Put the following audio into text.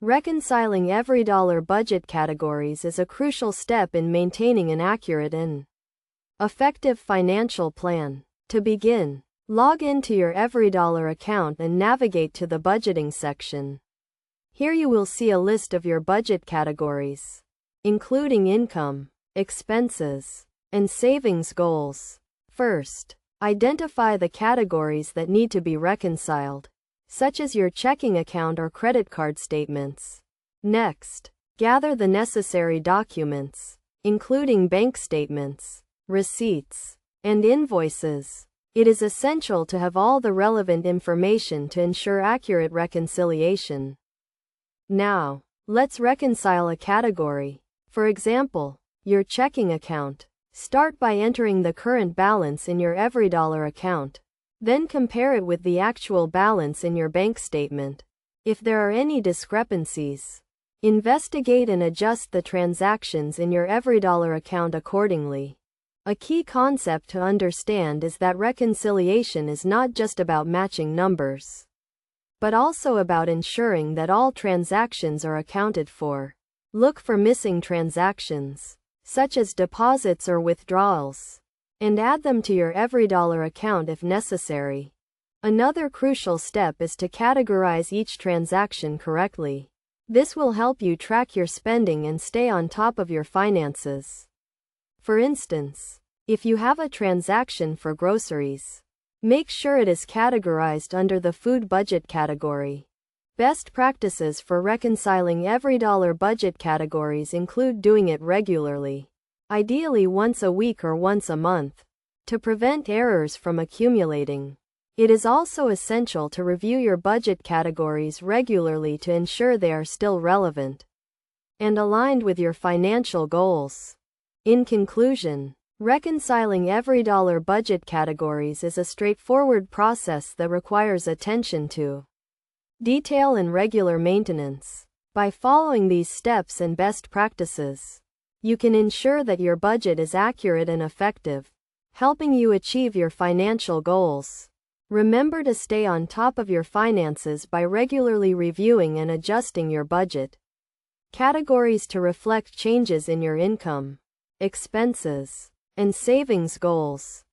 Reconciling EveryDollar budget categories is a crucial step in maintaining an accurate and effective financial plan. To begin, log into your EveryDollar account and navigate to the budgeting section. Here you will see a list of your budget categories, including income, expenses, and savings goals. First, identify the categories that need to be reconciled, such as your checking account or credit card statements. Next, gather the necessary documents, including bank statements, receipts, and invoices. It is essential to have all the relevant information to ensure accurate reconciliation. Now, let's reconcile a category. For example, your checking account. Start by entering the current balance in your EveryDollar account. Then compare it with the actual balance in your bank statement. If there are any discrepancies, investigate and adjust the transactions in your EveryDollar account accordingly. A key concept to understand is that reconciliation is not just about matching numbers, but also about ensuring that all transactions are accounted for. Look for missing transactions, such as deposits or withdrawals, and add them to your EveryDollar account if necessary. Another crucial step is to categorize each transaction correctly. This will help you track your spending and stay on top of your finances. For instance, if you have a transaction for groceries, make sure it is categorized under the food budget category. Best practices for reconciling EveryDollar budget categories include doing it regularly, ideally once a week or once a month, to prevent errors from accumulating. It is also essential to review your budget categories regularly to ensure they are still relevant and aligned with your financial goals. In conclusion, reconciling EveryDollar budget categories is a straightforward process that requires attention to detail and regular maintenance. By following these steps and best practices, you can ensure that your budget is accurate and effective, helping you achieve your financial goals. Remember to stay on top of your finances by regularly reviewing and adjusting your budget categories to reflect changes in your income, expenses, and savings goals.